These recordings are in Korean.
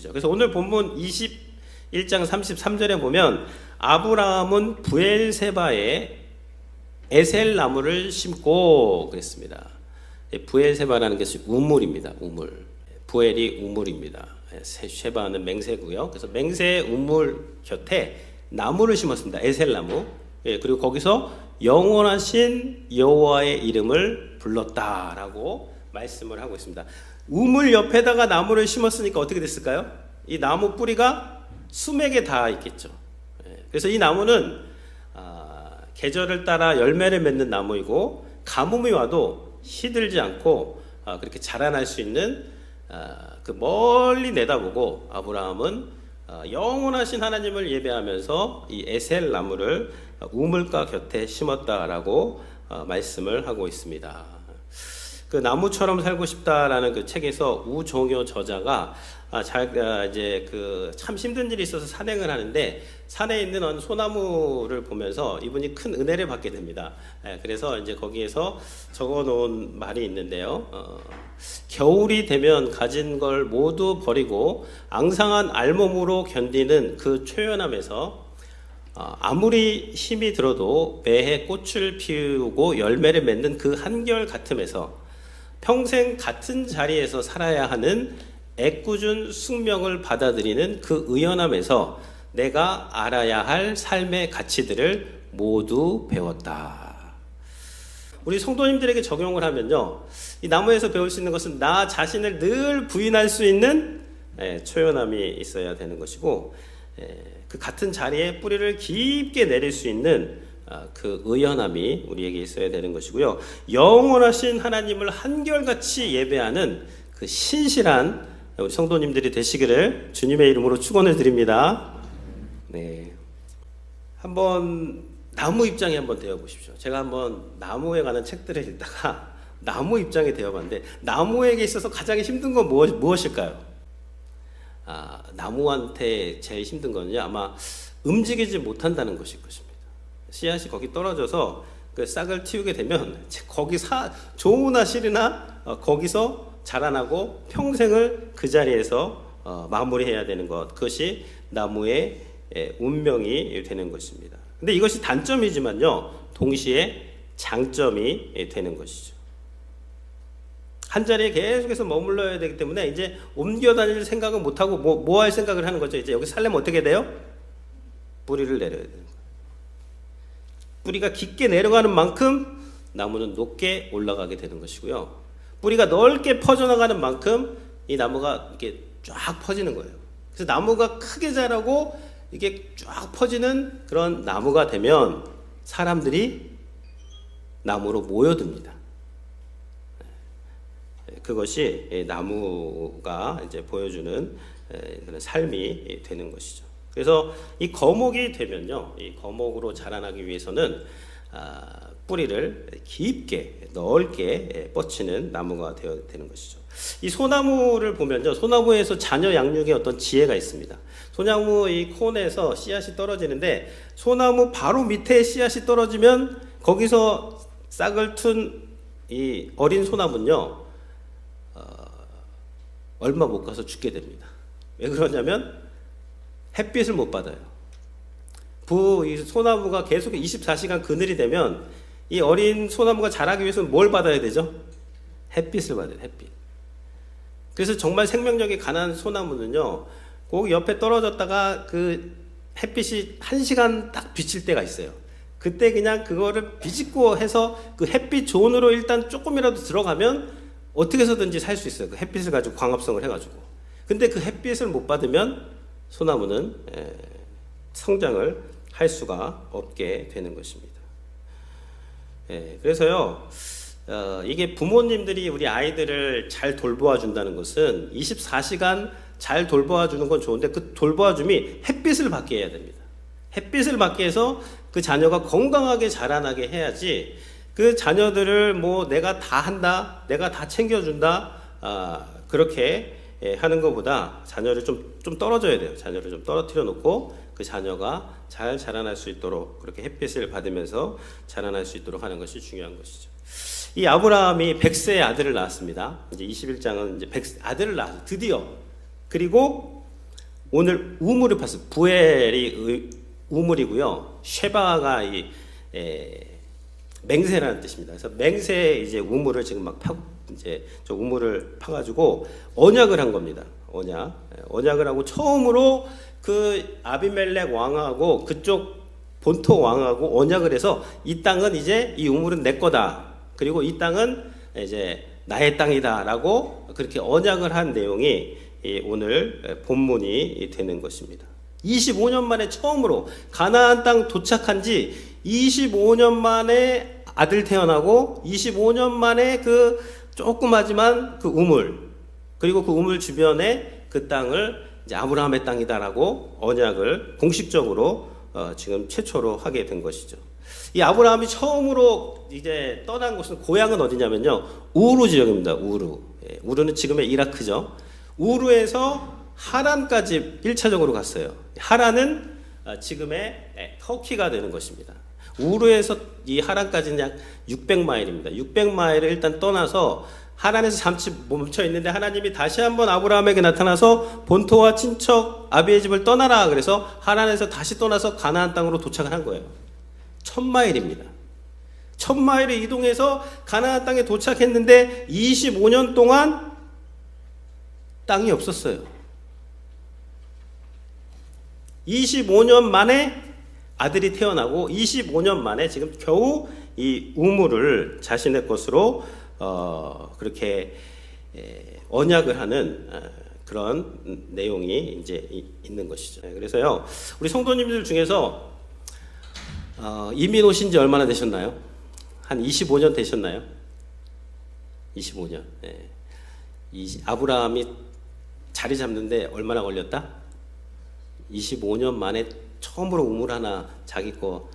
그래서 오늘 본문 21장 33절에 보면 아브라함은 부엘세바에 에셀 나무를 심고 그랬습니다. 부엘세바라는 것이 우물입니다. 우물. 부엘이 우물입니다. 쉐바는 맹세고요. 그래서 맹세 우물 곁에 나무를 심었습니다. 에셀 나무. 그리고 거기서 영원하신 여호와의 이름을 불렀다라고 말씀을 하고 있습니다. 우물 옆에다가 나무를 심었으니까 어떻게 됐을까요? 이 나무 뿌리가 수맥에 닿아 있겠죠. 그래서 이 나무는 계절을 따라 열매를 맺는 나무이고 가뭄이 와도 시들지 않고 그렇게 자라날 수 있는 그 멀리 내다보고 아브라함은 영원하신 하나님을 예배하면서 이 에셀 나무를 우물가 곁에 심었다라고 말씀을 하고 있습니다. 그 나무처럼 살고 싶다라는 그 책에서 우종효 저자가 이제 그 참 힘든 일이 있어서 산행을 하는데 산에 있는 어느 소나무를 보면서 이분이 큰 은혜를 받게 됩니다. 그래서 이제 거기에서 적어놓은 말이 있는데요. 겨울이 되면 가진 걸 모두 버리고 앙상한 알몸으로 견디는 그 초연함에서 아무리 힘이 들어도 매해 꽃을 피우고 열매를 맺는 그 한결 같음에서 평생 같은 자리에서 살아야 하는 애꿎은 숙명을 받아들이는 그 의연함에서 내가 알아야 할 삶의 가치들을 모두 배웠다. 우리 성도님들에게 적용을 하면요, 이 나무에서 배울 수 있는 것은 나 자신을 늘 부인할 수 있는 초연함이 있어야 되는 것이고, 그 같은 자리에 뿌리를 깊게 내릴 수 있는 그 의연함이 우리에게 있어야 되는 것이고요. 영원하신 하나님을 한결같이 예배하는 그 신실한 우리 성도님들이 되시기를 주님의 이름으로 축원을 드립니다. 네, 한번 나무 입장에 한번 되어 보십시오. 제가 한번 나무에 관한 책들을 읽다가 나무 입장에 되어봤는데 나무에게 있어서 가장 힘든 건 무엇일까요? 나무한테 제일 힘든 거는요, 아마 움직이지 못한다는 것일 것입니다. 씨앗이 거기 떨어져서 그 싹을 틔우게 되면 거기 좋으나 싫으나 거기서 자라나고 평생을 그 자리에서 마무리해야 되는 것, 그것이 나무의 운명이 되는 것입니다. 근데 이것이 단점이지만요, 동시에 장점이 되는 것이죠. 한 자리에 계속해서 머물러야 되기 때문에 이제 옮겨 다닐 생각은 못하고 뭐 할 생각을 하는 거죠. 이제 여기 살려면 어떻게 돼요? 뿌리를 내려야 되는 거예요. 뿌리가 깊게 내려가는 만큼 나무는 높게 올라가게 되는 것이고요. 뿌리가 넓게 퍼져나가는 만큼 이 나무가 이렇게 쫙 퍼지는 거예요. 그래서 나무가 크게 자라고 이게 쫙 퍼지는 그런 나무가 되면 사람들이 나무로 모여듭니다. 그것이 나무가 이제 보여주는 그런 삶이 되는 것이죠. 그래서 이 거목이 되면요, 이 거목으로 자라나기 위해서는 뿌리를 깊게 넓게 뻗치는 나무가 되어야 되는 것이죠. 이 소나무를 보면요, 소나무에서 자녀 양육의 어떤 지혜가 있습니다. 소나무 이 콘에서 씨앗이 떨어지는데 소나무 바로 밑에 씨앗이 떨어지면 거기서 싹을 텄 이 어린 소나무는요, 얼마 못 가서 죽게 됩니다. 왜 그러냐면 햇빛을 못 받아요. 이 소나무가 계속 24시간 그늘이 되면 이 어린 소나무가 자라기 위해서는 뭘 받아야 되죠? 햇빛을 받아야 돼요. 햇빛. 그래서 정말 생명력이 강한 소나무는요, 그 옆에 떨어졌다가 그 햇빛이 1시간 딱 비칠 때가 있어요. 그때 그냥 그거를 비집고 해서 그 햇빛 존으로 일단 조금이라도 들어가면 어떻게 해서든지 살 수 있어요. 그 햇빛을 가지고 광합성을 해가지고. 근데 그 햇빛을 못 받으면 소나무는 성장을 할 수가 없게 되는 것입니다. 그래서요, 이게 부모님들이 우리 아이들을 잘 돌보아 준다는 것은 24시간 잘 돌보아 주는 건 좋은데 그 돌보아줌이 햇빛을 받게 해야 됩니다. 햇빛을 받게 해서 그 자녀가 건강하게 자라나게 해야지, 그 자녀들을 뭐 내가 다 한다, 내가 다 챙겨준다, 그렇게 하는 것보다 자녀를 좀 떨어져야 돼요. 자녀를 좀 떨어뜨려 놓고 그 자녀가 잘 자라날 수 있도록 그렇게 햇빛을 받으면서 자라날 수 있도록 하는 것이 중요한 것이죠. 이 아브라함이 100세의 아들을 낳았습니다. 이제 21장은 이제 아들을 낳았어요. 드디어. 그리고 오늘 우물을 팠어요. 부엘이 우물이고요. 쉐바가 맹세라는 뜻입니다. 그래서 맹세 이제 우물을 지금 막 이제 저 우물을 파가지고 언약을 한 겁니다. 언약을 하고 처음으로 그 아비멜렉 왕하고 그쪽 본토 왕하고 언약을 해서 이 땅은 이제 이 우물은 내 거다. 그리고 이 땅은 이제 나의 땅이다라고 그렇게 언약을 한 내용이 오늘 본문이 되는 것입니다. 25년 만에 처음으로 가나안 땅 도착한 지 25년 만에 아들 태어나고 25년 만에 그 조그마지만 그 우물 그리고 그 우물 주변에 그 땅을 이제 아브라함의 땅이다라고 언약을 공식적으로 지금 최초로 하게 된 것이죠. 이 아브라함이 처음으로 이제 떠난 곳은 고향은 어디냐면요. 우루 지역입니다. 우루는 지금의 이라크죠. 우루에서 하란까지 1차적으로 갔어요. 하란은 지금의 터키가 되는 것입니다. 우루에서 이 하란까지는 약 600마일입니다. 600마일을 일단 떠나서 하란에서 잠시 멈춰 있는데 하나님이 다시 한번 아브라함에게 나타나서 본토와 친척 아비의 집을 떠나라. 그래서 하란에서 다시 떠나서 가나안 땅으로 도착을 한 거예요. 1000마일입니다. 1000마일을 이동해서 가나안 땅에 도착했는데 25년 동안 땅이 없었어요. 25년 만에 아들이 태어나고 25년 만에 지금 겨우 이 우물을 자신의 것으로 그렇게 언약을 하는 그런 내용이 이제 있는 것이죠. 그래서요, 우리 성도님들 중에서 이민 오신 지 얼마나 되셨나요? 한 25년 되셨나요? 25년. 네. 아브라함이 자리 잡는데 얼마나 걸렸다? 25년 만에 처음으로 우물 하나 자기 거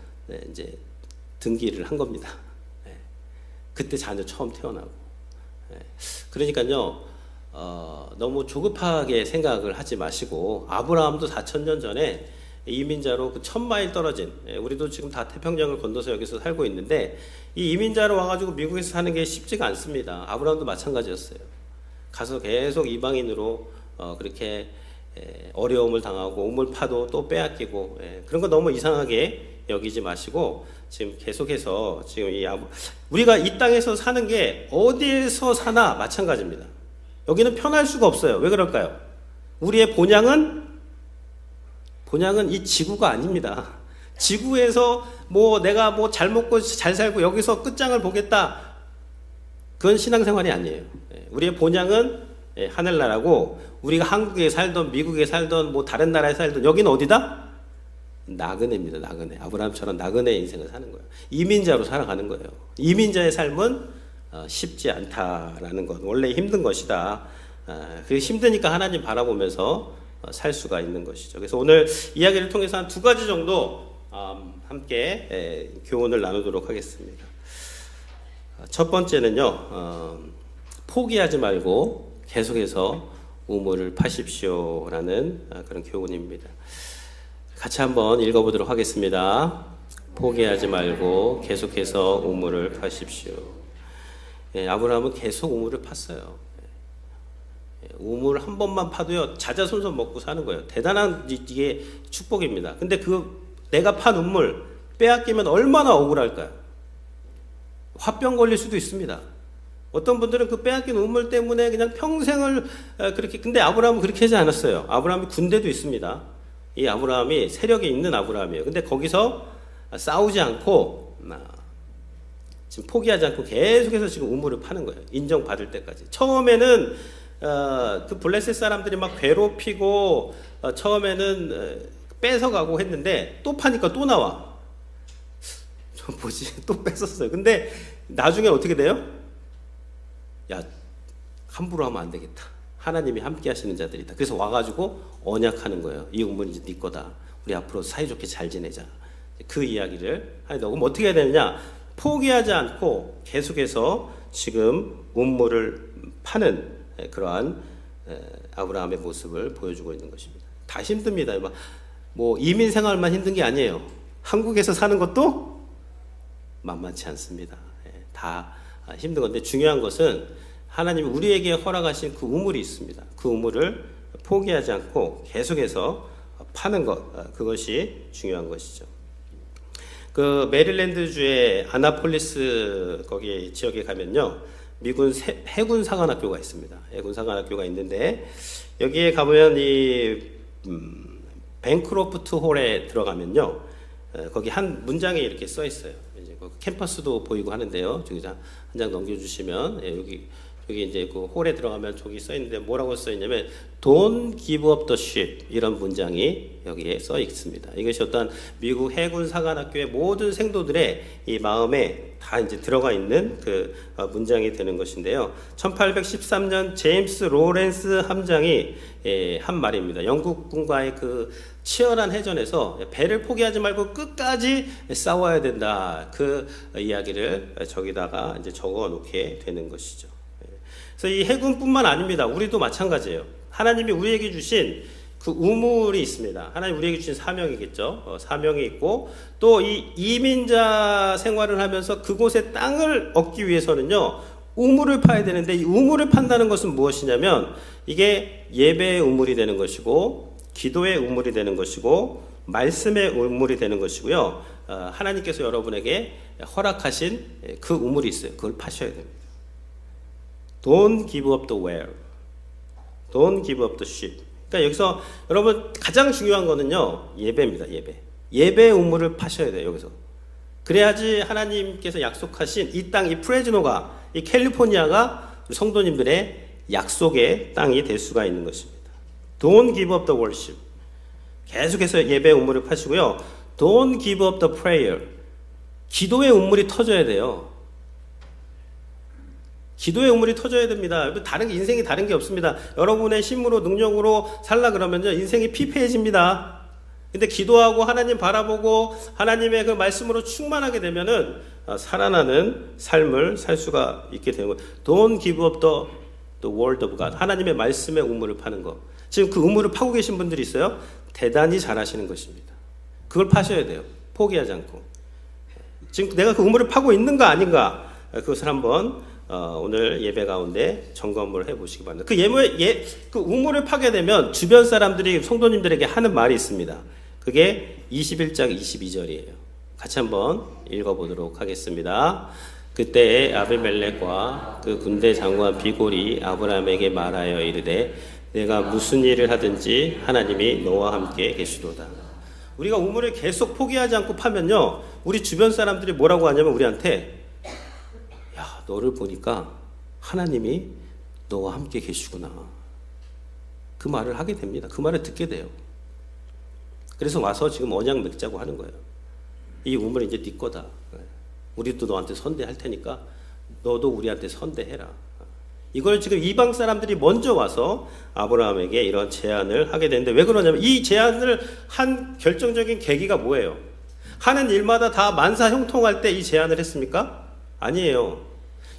이제 등기를 한 겁니다. 네. 그때 자녀 처음 태어나고. 네. 그러니까요, 너무 조급하게 생각을 하지 마시고 아브라함도 4,000년 전에 이민자로 그 1000마일 떨어진, 우리도 지금 다 태평양을 건너서 여기서 살고 있는데 이 이민자로 와가지고 미국에서 사는 게 쉽지가 않습니다. 아브라함도 마찬가지였어요. 가서 계속 이방인으로 그렇게 어려움을 당하고 우물 파도 또 빼앗기고 그런 거 너무 이상하게 여기지 마시고 지금 계속해서 지금 우리가 이 땅에서 사는 게 어디에서 사나 마찬가지입니다. 여기는 편할 수가 없어요. 왜 그럴까요? 우리의 본향은 이 지구가 아닙니다. 지구에서 뭐 내가 뭐 잘 먹고 잘 살고 여기서 끝장을 보겠다. 그건 신앙생활이 아니에요. 우리의 본향은 하늘나라고 우리가 한국에 살던 미국에 살던 뭐 다른 나라에 살던 여기는 어디다? 나그네입니다. 나그네. 아브라함처럼 나그네 인생을 사는 거예요. 이민자로 살아가는 거예요. 이민자의 삶은 쉽지 않다라는 것. 원래 힘든 것이다. 그게 힘드니까 하나님 바라보면서 살 수가 있는 것이죠. 그래서 오늘 이야기를 통해서 한 2가지 정도 함께 교훈을 나누도록 하겠습니다. 첫 번째는요, 포기하지 말고 계속해서 우물을 파십시오라는 그런 교훈입니다. 같이 한번 읽어보도록 하겠습니다. 포기하지 말고 계속해서 우물을 파십시오. 아브라함은 계속 우물을 팠어요. 우물 한 번만 파도요 자자손손 먹고 사는 거예요. 대단한 이게 축복입니다. 근데 내가 판 우물 빼앗기면 얼마나 억울할까요? 화병 걸릴 수도 있습니다. 어떤 분들은 그 빼앗긴 우물 때문에 그냥 평생을 그렇게. 근데 아브라함은 그렇게 하지 않았어요. 아브라함이 군대도 있습니다. 이 아브라함이 세력이 있는 아브라함이에요. 근데 거기서 싸우지 않고 지금 포기하지 않고 계속해서 지금 우물을 파는 거예요. 인정받을 때까지. 처음에는 그 블레셋 사람들이 막 괴롭히고 처음에는 뺏어가고 했는데 또 파니까 또 나와. 또 뺏었어요. 근데 나중에 어떻게 돼요? 야, 함부로 하면 안 되겠다. 하나님이 함께 하시는 자들이다. 그래서 와가지고 언약하는 거예요. 이 우물은 이제 네 거다. 우리 앞으로 사이좋게 잘 지내자. 그 이야기를 하는 거고. 그럼 어떻게 해야 되느냐? 포기하지 않고 계속해서 지금 우물을 파는 그러한 아브라함의 모습을 보여주고 있는 것입니다. 다 힘듭니다. 뭐 이민 생활만 힘든 게 아니에요. 한국에서 사는 것도 만만치 않습니다. 다 힘든 건데 중요한 것은 하나님이 우리에게 허락하신 그 우물이 있습니다. 그 우물을 포기하지 않고 계속해서 파는 것, 그것이 중요한 것이죠. 그 메릴랜드주의 아나폴리스 거기 지역에 가면요, 미군 해군 사관학교가 있습니다. 해군 사관학교가 있는데 여기에 가보면 이 뱅크로프트 홀에 들어가면요, 거기 한 문장에 이렇게 써 있어요. 이제 그 캠퍼스도 보이고 하는데요. 저기 한 장 넘겨주시면, 여기 이제 그 홀에 들어가면 저기 써 있는데 뭐라고 써 있냐면 Don't give up the ship, 이런 문장이 여기에 써 있습니다. 이것이 어떤 미국 해군 사관학교의 모든 생도들의 이 마음에 다 이제 들어가 있는 그 문장이 되는 것인데요. 1813년 제임스 로렌스 함장이 한 말입니다. 영국군과의 그 치열한 해전에서 배를 포기하지 말고 끝까지 싸워야 된다. 그 이야기를 저기다가 이제 적어 놓게 되는 것이죠. 그래서 이 해군뿐만 아닙니다. 우리도 마찬가지예요. 하나님이 우리에게 주신 그 우물이 있습니다. 하나님 우리에게 주신 사명이겠죠. 사명이 있고 또 이 이민자 생활을 하면서 그곳의 땅을 얻기 위해서는요, 우물을 파야 되는데 이 우물을 판다는 것은 무엇이냐면 이게 예배의 우물이 되는 것이고 기도의 우물이 되는 것이고 말씀의 우물이 되는 것이고요. 하나님께서 여러분에게 허락하신 그 우물이 있어요. 그걸 파셔야 됩니다. Don't give up the well. Don't give up the sheep. 그러니까 여기서 여러분 가장 중요한 거는요, 예배입니다. 예배의 우물을 파셔야 돼요. 여기서. 그래야지 하나님께서 약속하신 이 땅, 이 프레즈노가, 이 캘리포니아가 성도님들의 약속의 땅이 될 수가 있는 것입니다. Don't give up the worship. 계속해서 예배의 우물을 파시고요. Don't give up the prayer. 기도의 우물이 터져야 돼요. 기도의 우물이 터져야 됩니다. 다른 인생이 다른 게 없습니다. 여러분의 힘으로 능력으로 살라 그러면요, 인생이 피폐해집니다. 근데 기도하고 하나님 바라보고 하나님의 그 말씀으로 충만하게 되면은 살아나는 삶을 살 수가 있게 되는 거예요. Don't give up the word of God. 하나님의 말씀의 우물을 파는 거. 지금 그 우물을 파고 계신 분들이 있어요. 대단히 잘하시는 것입니다. 그걸 파셔야 돼요. 포기하지 않고. 지금 내가 그 우물을 파고 있는가 아닌가, 그것을 한번 오늘 예배 가운데 점검을 해보시기 바랍니다. 그 우물을 파게 되면 주변 사람들이 성도님들에게 하는 말이 있습니다. 그게 21장 22절이에요. 같이 한번 읽어보도록 하겠습니다. 그때 아비멜렉과 그 군대 장관 비골이 아브라함에게 말하여 이르되 내가 무슨 일을 하든지 하나님이 너와 함께 계시도다. 우리가 우물을 계속 포기하지 않고 파면요, 우리 주변 사람들이 뭐라고 하냐면 우리한테, 야, 너를 보니까 하나님이 너와 함께 계시구나. 그 말을 하게 됩니다. 그 말을 듣게 돼요. 그래서 와서 지금 언약 맺자고 하는 거예요. 이 우물이 이제 네 거다. 우리도 너한테 선대할 테니까 너도 우리한테 선대해라. 이걸 지금 이방 사람들이 먼저 와서 아브라함에게 이런 제안을 하게 되는데, 왜 그러냐면 이 제안을 한 결정적인 계기가 뭐예요? 하는 일마다 다 만사형통할 때 이 제안을 했습니까? 아니에요.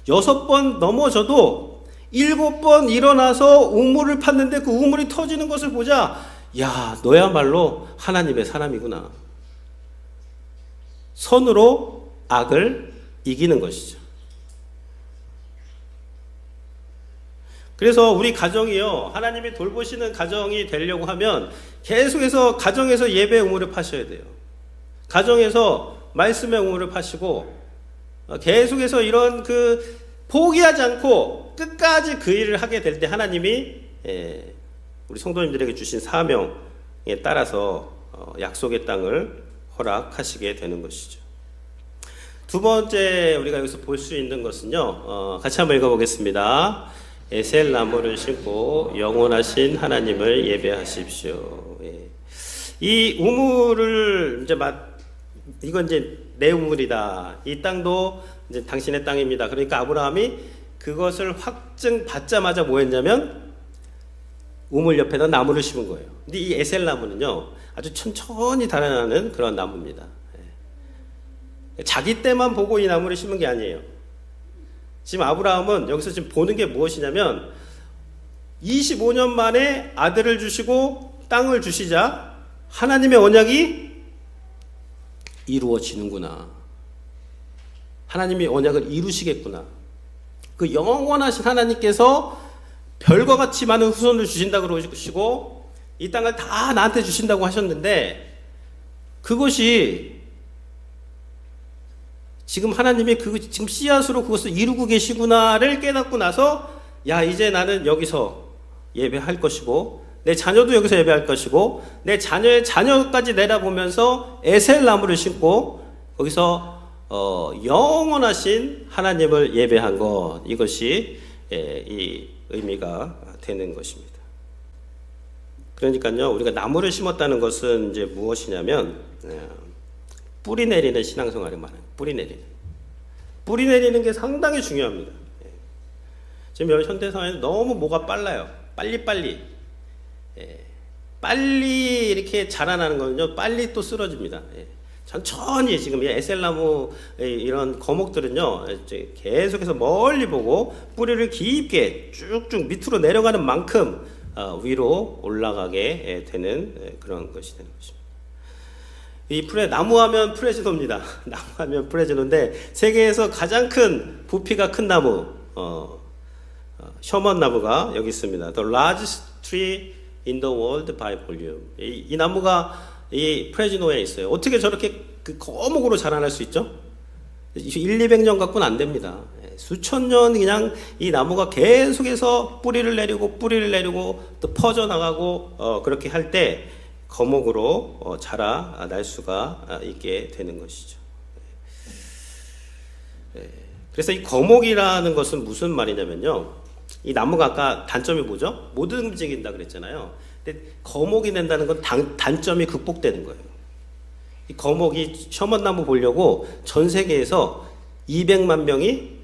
6번 넘어져도 7번 일어나서 우물을 팠는데 그 우물이 터지는 것을 보자, 야, 너야말로 하나님의 사람이구나. 선으로 악을 이기는 것이죠. 그래서 우리 가정이요, 하나님이 돌보시는 가정이 되려고 하면 계속해서 가정에서 예배의 우물을 파셔야 돼요. 가정에서 말씀의 우물을 파시고 계속해서 이런 그 포기하지 않고 끝까지 그 일을 하게 될 때 하나님이 우리 성도님들에게 주신 사명에 따라서 약속의 땅을 허락하시게 되는 것이죠. 두 번째 우리가 여기서 볼 수 있는 것은요, 같이 한번 읽어보겠습니다. 에셀 나무를 심고 영원하신 하나님을 예배하십시오. 이 우물을 이건 이제 내 우물이다. 이 땅도 이제 당신의 땅입니다. 그러니까 아브라함이 그것을 확증받자마자 뭐 했냐면 우물 옆에다 나무를 심은 거예요. 근데 이 에셀 나무는요, 아주 천천히 달아나는 그런 나무입니다. 자기 때만 보고 이 나무를 심은 게 아니에요. 지금 아브라함은 여기서 지금 보는 게 무엇이냐면 25년 만에 아들을 주시고 땅을 주시자 하나님의 언약이 이루어지는구나. 하나님이 언약을 이루시겠구나. 그 영원하신 하나님께서 별과 같이 많은 후손을 주신다고 그러시고 이 땅을 다 나한테 주신다고 하셨는데 그것이 지금 하나님이 지금 씨앗으로 그것을 이루고 계시구나를 깨닫고 나서 야 이제 나는 여기서 예배할 것이고 내 자녀도 여기서 예배할 것이고 내 자녀의 자녀까지 내다보면서 에셀 나무를 심고 거기서 영원하신 하나님을 예배한 것 이것이 이 의미가 되는 것입니다. 그러니까요 우리가 나무를 심었다는 것은 이제 무엇이냐면 뿌리 내리는 신앙생활을 말해요. 뿌리 내리는 게 상당히 중요합니다. 지금 현대사회는 너무 뭐가 빨라요. 빨리 이렇게 자라나는 거는요 빨리 또 쓰러집니다. 천천히 지금 이 에셀나무 이런 거목들은요 계속해서 멀리 보고 뿌리를 깊게 쭉쭉 밑으로 내려가는 만큼 위로 올라가게 되는 그런 것이 되는 것입니다. 이 나무하면 프레지노입니다. 나무하면 프레지노인데 세계에서 가장 큰 부피가 큰 나무 셔먼 나무가 여기 있습니다. The largest tree in the world by volume. 이 나무가 이 프레지노에 있어요. 어떻게 저렇게 그 거목으로 자라날 수 있죠? 1,200년 갖고는 안 됩니다. 수천 년 그냥 이 나무가 계속해서 뿌리를 내리고 또 퍼져나가고 그렇게 할 때 거목으로 자라날 수가 있게 되는 것이죠. 그래서 이 거목이라는 것은 무슨 말이냐면요. 이 나무가 아까 단점이 뭐죠? 못 움직인다 그랬잖아요. 근데 거목이 된다는 건 단점이 극복되는 거예요. 이 거목이 셔먼나무 보려고 전 세계에서 200만 명이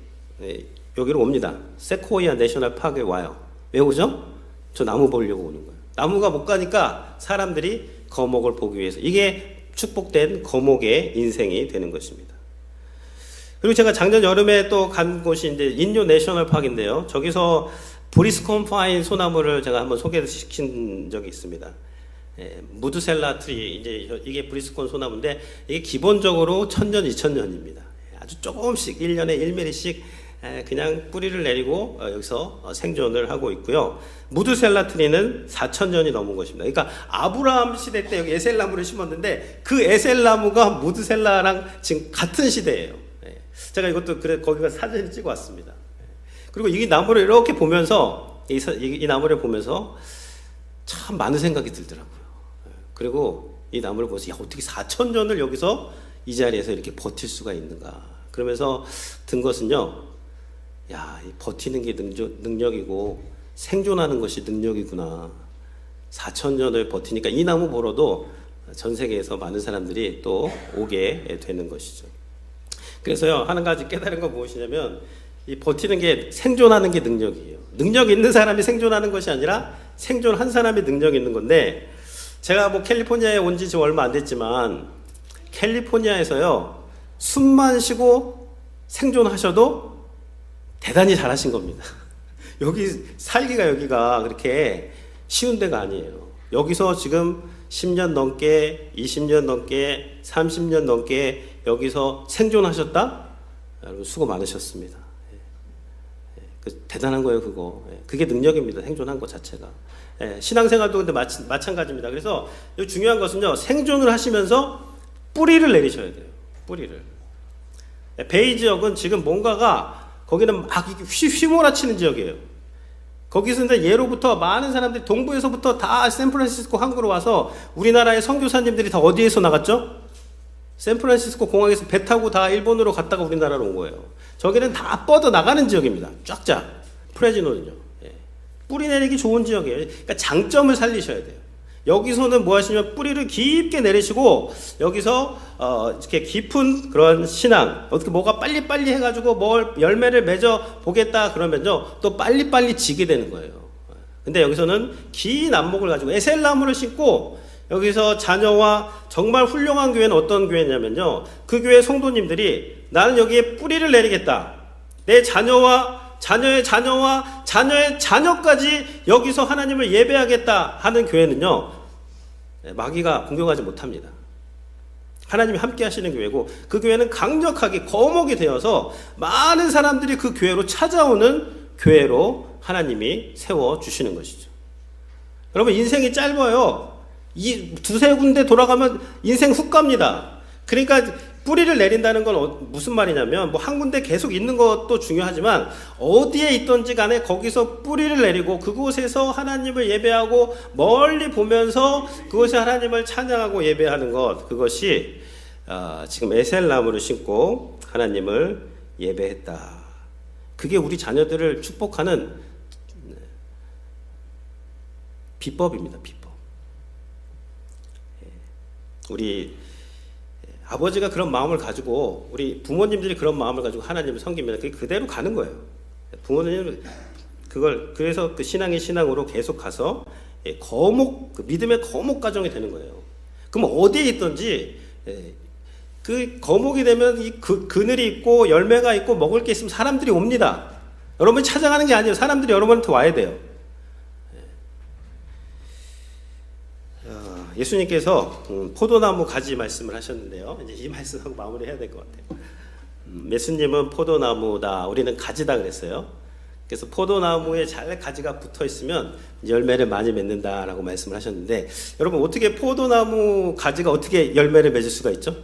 여기로 옵니다. 세코이아 내셔널 파크에 와요. 왜 오죠? 저 나무 보려고 오는 거예요. 나무가 못 가니까 사람들이 거목을 보기 위해서 이게 축복된 거목의 인생이 되는 것입니다. 그리고 제가 작년 여름에 또 간 곳이 이제 인요 내셔널 파크인데요. 저기서 브리스콘 파인 소나무를 제가 한번 소개시킨 적이 있습니다. 무드셀라 트리 이게 브리스콘 소나무인데 이게 기본적으로 1000년, 2000년입니다. 아주 조금씩 1년에 1mm씩 그냥 뿌리를 내리고 여기서 생존을 하고 있고요. 무드셀라 트리는 4000년이 넘은 것입니다. 그러니까 아브라함 시대 때 여기 에셀나무를 심었는데 그 에셀나무가 무드셀라랑 지금 같은 시대예요. 제가 이것도 거기가 사진을 찍어 왔습니다. 그리고 이 나무를 이렇게 보면서 이 나무를 보면서 참 많은 생각이 들더라고요. 그리고 이 나무를 보면서 야, 어떻게 4000년을 여기서 이 자리에서 이렇게 버틸 수가 있는가. 그러면서 든 것은요. 야, 버티는 게 능력이고 생존하는 것이 능력이구나. 4000년을 버티니까 이 나무 보러도 전 세계에서 많은 사람들이 또 오게 되는 것이죠. 그래서요, 한 가지 깨달은 건 무엇이냐면 이 버티는 게 생존하는 게 능력이에요. 능력 있는 사람이 생존하는 것이 아니라 생존한 사람이 능력이 있는 건데 제가 뭐 캘리포니아에 온 지 지금 얼마 안 됐지만 캘리포니아에서요 숨만 쉬고 생존하셔도 대단히 잘하신 겁니다. 여기 살기가 여기가 그렇게 쉬운 데가 아니에요. 여기서 지금 10년 넘게 20년 넘게 30년 넘게 여기서 생존하셨다? 여러분 수고 많으셨습니다. 대단한 거예요, 그거. 그게 능력입니다. 생존한 것 자체가. 신앙생활도 근데 마찬가지입니다. 그래서 중요한 것은요, 생존을 하시면서 뿌리를 내리셔야 돼요. 뿌리를. 베이 지역은 지금 뭔가가 거기는 막 휘몰아치는 지역이에요. 거기서 이제 예로부터 많은 사람들이 동부에서부터 다 샌프란시스코 항구로 와서 우리나라의 선교사님들이 다 어디에서 나갔죠? 샌프란시스코 공항에서 배 타고 다 일본으로 갔다가 우리나라로 온 거예요. 저기는 다 뻗어 나가는 지역입니다. 쫙쫙. 프레지노는요. 뿌리 내리기 좋은 지역이에요. 그러니까 장점을 살리셔야 돼요. 여기서는 뭐 하시면 뿌리를 깊게 내리시고 여기서 이렇게 깊은 그런 신앙 어떻게 뭐가 빨리빨리 해가지고 뭘 열매를 맺어 보겠다 그러면요 또 빨리빨리 지게 되는 거예요. 근데 여기서는 긴 안목을 가지고 에셀나무를 심고 여기서 자녀와 정말 훌륭한 교회는 어떤 교회냐면요 그 교회 성도님들이 나는 여기에 뿌리를 내리겠다. 내 자녀와 자녀의 자녀와 자녀의 자녀까지 여기서 하나님을 예배하겠다 하는 교회는요 마귀가 공격하지 못합니다. 하나님이 함께 하시는 교회고 그 교회는 강력하게 거목이 되어서 많은 사람들이 그 교회로 찾아오는 교회로 하나님이 세워주시는 것이죠. 여러분, 인생이 짧아요. 이 두세 군데 돌아가면 인생 훅 갑니다. 그러니까 뿌리를 내린다는 건 무슨 말이냐면, 뭐 한 군데 계속 있는 것도 중요하지만 어디에 있든지 간에 거기서 뿌리를 내리고 그곳에서 하나님을 예배하고 멀리 보면서 그곳에 하나님을 찬양하고 예배하는 것, 그것이 지금 에셀 나무를 심고 하나님을 예배했다. 그게 우리 자녀들을 축복하는 비법입니다. 비법. 우리 아버지가 그런 마음을 가지고, 우리 부모님들이 그런 마음을 가지고 하나님을 섬기면 그게 그대로 가는 거예요. 부모님은 그걸, 그래서 그 신앙이 신앙으로 계속 가서 거목, 그 믿음의 거목 가정이 되는 거예요. 그럼 어디에 있든지 그 거목이 되면 이 그늘이 있고 열매가 있고 먹을 게 있으면 사람들이 옵니다. 여러분이 찾아가는 게 아니에요. 사람들이 여러분한테 와야 돼요. 예수님께서 포도나무 가지 말씀을 하셨는데요. 이제 이 말씀하고 마무리해야 될 것 같아요. 예수님은 포도나무다, 우리는 가지다 그랬어요. 그래서 포도나무에 잘 가지가 붙어 있으면 열매를 많이 맺는다라고 말씀을 하셨는데, 여러분 어떻게 포도나무 가지가 어떻게 열매를 맺을 수가 있죠?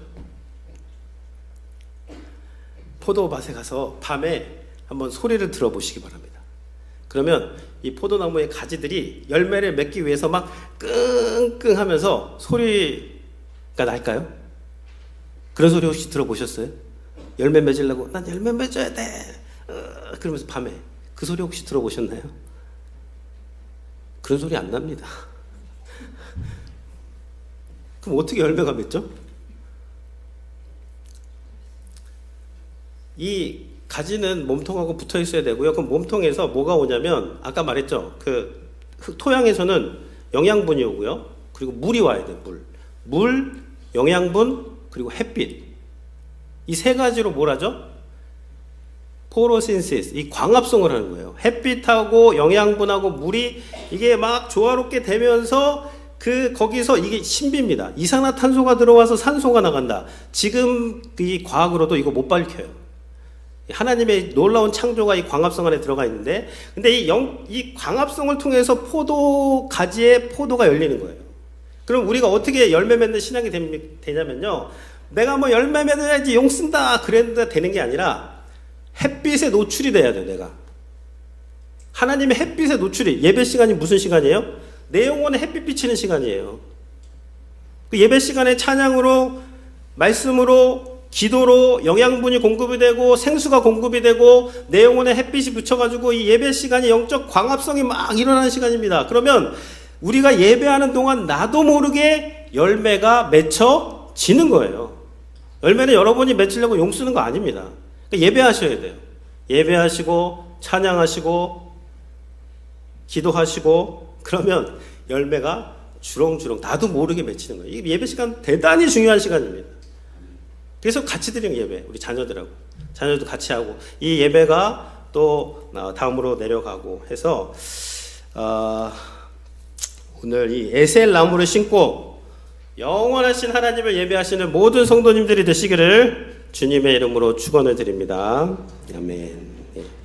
포도밭에 가서 밤에 한번 소리를 들어보시기 바랍니다. 그러면 이 포도나무의 가지들이 열매를 맺기 위해서 막 끙끙하면서 소리가 날까요? 그런 소리 혹시 들어보셨어요? 열매 맺으려고 난 열매 맺어야 돼 그러면서 밤에 그 소리 혹시 들어보셨나요? 그런 소리 안 납니다. 그럼 어떻게 열매가 맺죠? 이 가지는 몸통하고 붙어 있어야 되고요. 그럼 몸통에서 뭐가 오냐면, 아까 말했죠. 그 토양에서는 영양분이 오고요. 그리고 물이 와야 돼요. 물, 영양분, 그리고 햇빛. 이 세 가지로 뭘 하죠? 포토신시스, 이 광합성을 하는 거예요. 햇빛하고 영양분하고 물이 이게 막 조화롭게 되면서 거기서 이게 신비입니다. 이산화탄소가 들어와서 산소가 나간다. 지금 이 과학으로도 이거 못 밝혀요. 하나님의 놀라운 창조가 이 광합성 안에 들어가 있는데, 근데 이 광합성을 통해서 포도 가지에 포도가 열리는 거예요. 그럼 우리가 어떻게 열매 맺는 신앙이 되냐면요, 내가 뭐 열매 맺어야지 용 쓴다 그랬는데 되는 게 아니라 햇빛에 노출이 돼야 돼요. 내가 하나님의 햇빛에 노출이, 예배 시간이 무슨 시간이에요? 내 영혼에 햇빛 비치는 시간이에요. 그 예배 시간에 찬양으로, 말씀으로, 기도로 영양분이 공급이 되고 생수가 공급이 되고 내 영혼에 햇빛이 붙여가지고 이 예배 시간이 영적 광합성이 막 일어나는 시간입니다. 그러면 우리가 예배하는 동안 나도 모르게 열매가 맺혀지는 거예요. 열매는 여러분이 맺으려고 용 쓰는 거 아닙니다. 그러니까 예배하셔야 돼요. 예배하시고 찬양하시고 기도하시고, 그러면 열매가 주렁주렁 나도 모르게 맺히는 거예요. 이 예배 시간 대단히 중요한 시간입니다. 그래서 같이 드리는 예배, 우리 자녀들도 같이 하고, 이 예배가 또 다음으로 내려가고 해서 오늘 이 에셀 나무를 심고 영원하신 하나님을 예배하시는 모든 성도님들이 되시기를 주님의 이름으로 축원을 드립니다. 아멘.